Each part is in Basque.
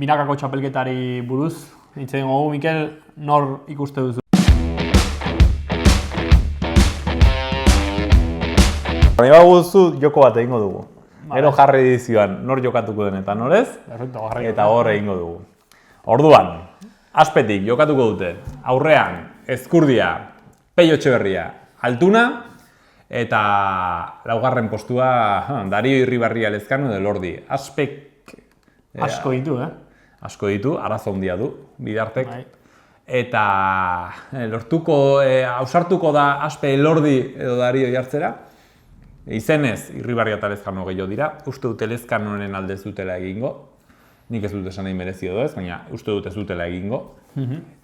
binakako txapelketari buruz, hitz egin gogu, Mikel, nor ikuste duzu? Nahi baguzu joko bat egingo dugu. Gero jarri edizioan nor jokatuko den eta norez, eta hor egingo dugu. Orduan, azpetik jokatuko dute, aurrean, Ezkurdia, Pello Etxeberria, Altuna, eta laugarren postua Dario Irribarria Lezkano edo Elordi. Azpek... Asko ditu, Asko ditu, arazo handia du, Bidartek. Eta ausartuko da Azpe Elordi edo Dario jartzera. Izenez, Irribarria eta Lezkano gehiago dira. Uste dute Lezkanoren alde zutela egingo. Nik ez dut esan nahi merezio ez, baina uste dut ez dutela egingo.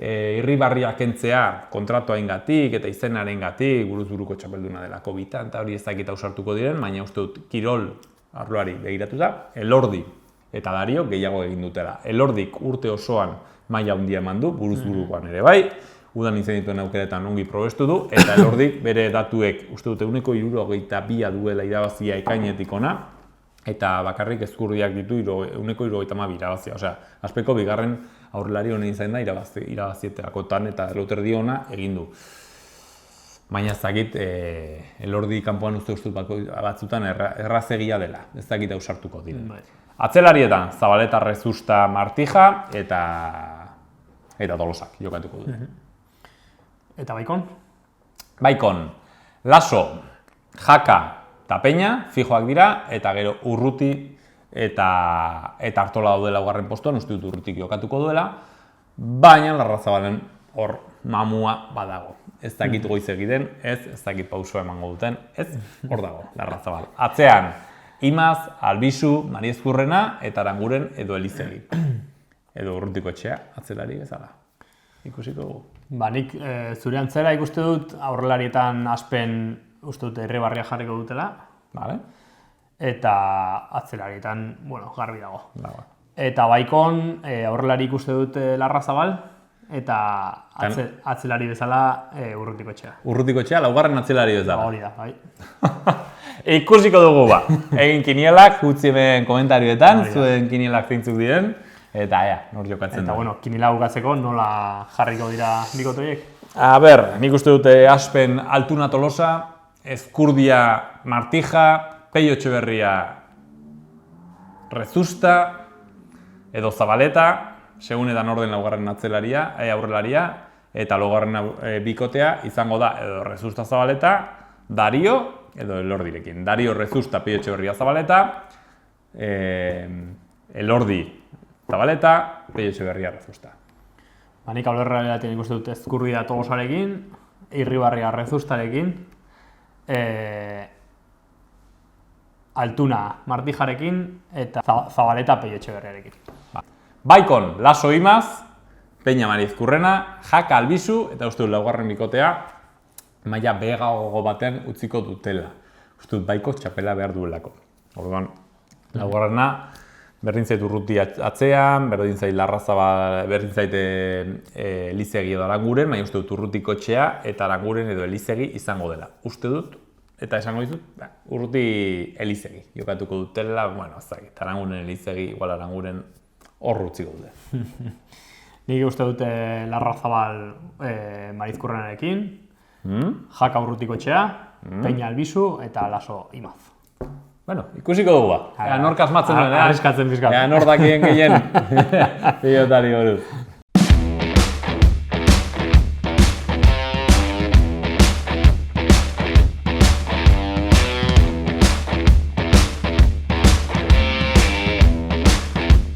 Irribarria kentzea kontratuarengatik eta izenarengatik buruz-buruko txapelduna delako bitan, eta hori ez dakit ausartuko diren, baina uste dut kirol arloari begiratuta, Elordi eta Dario gehiago egin dutela. Elordik urte osoan maila handia eman du, buruz-burukoan ere bai, udan izan dituen aukeretan ongi probestu du, eta Elordik bere datuek uste dute 1,72 duela irabazia ekainetik ona, eta bakarrik Ezkurdiak ditu 1,72 irabazia. Osea, Azpeko bigarren aurrelari honen izan da irabazieterakotan eta loterdi ona egin du. Baina ez dakit, Elordi kanpoan uste batzutan errazegia dela, ez dakit ausartuko diren. Atzelarietan, Zabaleta, Rezusta, Martija eta Tolosak jokatuko du. Eta Baikon? Baikon, Laso, Jaka eta Peña, fijoak dira, eta gero Urruti eta Artola daude laugarren postuan, uste dut Urrutik jokatuko duela, baina Larrazabalen hor mamua badago. Ez dakit goizegi den, ez dakit pausua emango duten, ez hor dago Larrazabal. Atzean, Imaz, Albizu, Mari Ezkurrena eta Aranguren edo Elizegi. Edo Urrutiko etxea, atzelari bezala. Ikusiko dugu. Nik zure antzera ikuste dut aurrelarietan Azpen uste dut Irribarria jarriko dutela. Eta atzelarietan, garbi dago. Eta Baikon aurrelari ikuste dut Larrazabal, eta atzelari bezala Urrutiko etxea. Urrutiko etxea, laugarren atzelari bezala. Hori da, bai. Ikusiko dugu ba. Egin kinielak, utzi hemen komentarioetan, zuen kinielak zeintzuk diren. Eta nor jokatzen da. Eta kinila bukatzeko nola jarriko dira bikotoiek? Nik uste dute Azpen Altuna Tolosa, Ezkurdia Martija, Pello Etxeberria Rezusta, edo Zabaleta, segun edan orden laugarren atzelaria, aurrelaria, eta laugarren bikotea izango da edo Rezusta Zabaleta, Dario, edo Elordirekin. Dario Rezusta, Pello Etxeberria Zabaleta, Elordi Zabaleta, Pello Etxeberria Rezusta. Nik aurrelariatik ikuste dut Ezkurdia Tolosarekin, Irribarria Rezustarekin, Altuna Martijarekin eta Zabaleta Pello Etxeberriarekin. Baikon, Laso Imaz, Peña Mari Ezkurrena, Jaka Albizu eta uste dut laugarren bikotea maila beheago baten utziko dutela. Uste dut Baiko txapela behar duelako. Orduan, laugarrena berdin zait Urruti atzean, berdin zait Larrazabal, berdin zait Elizegi edo Aranguren, baina uste dut Urrutiko etxea eta Aranguren edo Elizegi izango dela. Uste dut, eta esango dizut, Urruti Elizegi jokatuko dutela, ez dakit, Aranguren Elizegi, igual Aranguren hor utziko dute. Nik uste dute Larrazabal Mari Ezkurrenarekin, Jaka Urrutiko etxea, Peña Albizu eta Laso Imaz. Ikusiko dugu ba. Nork asmatzen duen, arriskatzen bizkat. Nor dakien gehien pilotari buruz.